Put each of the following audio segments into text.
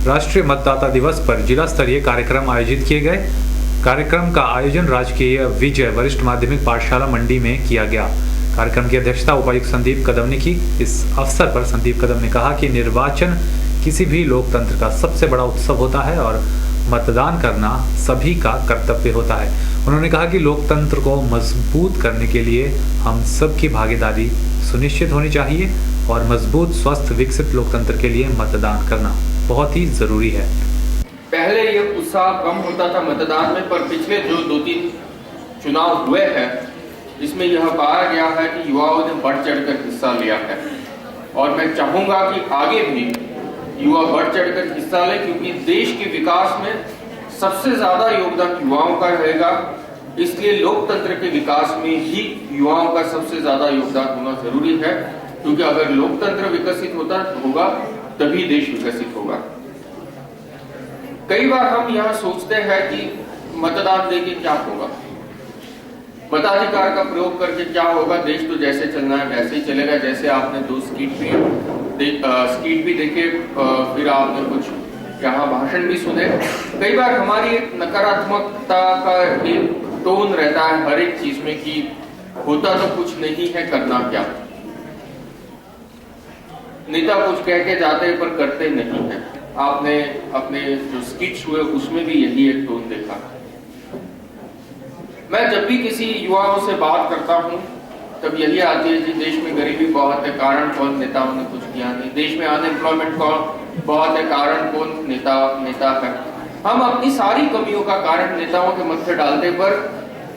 राष्ट्रीय मतदाता दिवस पर जिला स्तरीय कार्यक्रम आयोजित किए गए। कार्यक्रम का आयोजन राजकीय विजय वरिष्ठ माध्यमिक पाठशाला मंडी में किया गया। कार्यक्रम की अध्यक्षता उपायुक्त संदीप कदम ने की। इस अवसर पर संदीप कदम ने कहा कि निर्वाचन किसी भी लोकतंत्र का सबसे बड़ा उत्सव होता है और मतदान करना सभी का कर्तव्य होता है। उन्होंने कहा कि लोकतंत्र को मजबूत करने के लिए हम सबकी भागीदारी सुनिश्चित होनी चाहिए और मजबूत, स्वस्थ, विकसित लोकतंत्र के लिए मतदान करना बहुत ही जरूरी है। पहले ये उत्साह कम होता था मतदान में, पर पिछले जो 2-3 चुनाव हुए हैं इसमें यह पाया गया है कि युवाओं ने बढ़ चढ़कर हिस्सा लिया है और मैं चाहूंगा कि आगे भी युवा बढ़ चढ़कर हिस्सा लें, क्योंकि देश के विकास में सबसे ज्यादा योगदान युवाओं का रहेगा। इसलिए लोकतंत्र के विकास में ही युवाओं का सबसे ज्यादा योगदान होना जरूरी है, क्योंकि अगर लोकतंत्र विकसित होगा तभी देश विकसित होगा। कई बार हम यहाँ सोचते हैं कि मतदान देके क्या होगा, मताधिकार का प्रयोग करके क्या होगा, देश तो जैसे चलना है वैसे ही चलेगा। जैसे आपने 2 स्किट भी देखे, फिर आपने कुछ यहाँ भाषण भी सुने। कई बार हमारी एक नकारात्मकता का एक टोन रहता है हर एक चीज में कि होता तो कुछ नहीं है, करना क्या। नेता कुछ कह के जाते हैं पर करते नहीं है। आपने अपने जो स्किट्स हुए उसमें भी यही एक टोन देखा। मैं जब भी किसी युवाओं से बात करता हूं तब यही आती है कि देश में गरीबी बहुत है, कारण कौन, नेताओं ने कुछ किया नहीं। देश में अनएम्प्लॉयमेंट बहुत है, कारण कौन, नेता है। हम अपनी सारी कमियों का कारण नेताओं के मत्थे डालते, पर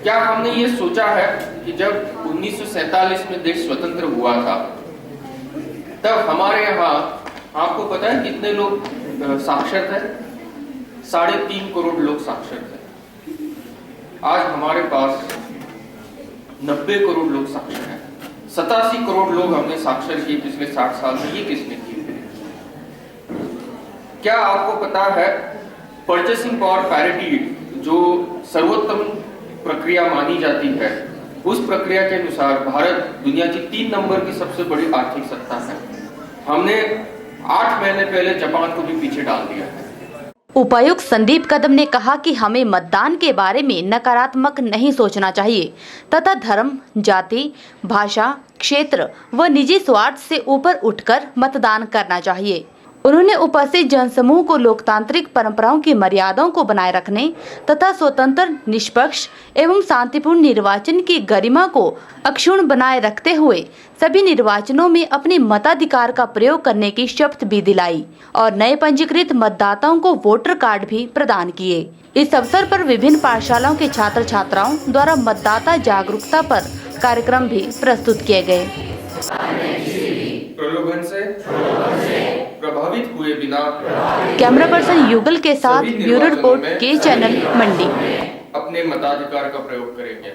क्या हमने ये सोचा है कि जब 1947 में देश स्वतंत्र हुआ था तब हमारे यहाँ, आपको पता है कितने लोग साक्षर थे? 3.5 करोड़ लोग साक्षर थे। आज हमारे पास 90 करोड़ लोग साक्षर हैं। 87 करोड़ लोग हमने साक्षर किए पिछले 60 साल में। ये किसने किए? क्या आपको पता है परचेसिंग पावर पैरिटी जो सर्वोत्तम प्रक्रिया मानी जाती है, उस प्रक्रिया के अनुसार भारत दुनिया की 3 नंबर की सबसे बड़ी आर्थिक सत्ता है। हमने 8 महीने पहले जापान को भी पीछे डाल दिया है। उपायुक्त संदीप कदम ने कहा कि हमें मतदान के बारे में नकारात्मक नहीं सोचना चाहिए तथा धर्म, जाति, भाषा, क्षेत्र व निजी स्वार्थ से ऊपर उठकर मतदान करना चाहिए। उन्होंने उपस्थित जनसमूह को लोकतांत्रिक परंपराओं की मर्यादाओं को बनाए रखने तथा स्वतंत्र, निष्पक्ष एवं शांतिपूर्ण निर्वाचन की गरिमा को अक्षुण्ण बनाए रखते हुए सभी निर्वाचनों में अपने मताधिकार का प्रयोग करने की शपथ भी दिलाई और नए पंजीकृत मतदाताओं को वोटर कार्ड भी प्रदान किए। इस अवसर पर विभिन्न पाठशालाओं के छात्र छात्राओं द्वारा मतदाता जागरूकता पर कार्यक्रम भी प्रस्तुत किए गए। प्रलोभन से प्रभावित हुए बिना कैमरा पर्सन युगल के साथ ब्यूरो रिपोर्ट के चैनल मंडी अपने मताधिकार का प्रयोग करेंगे।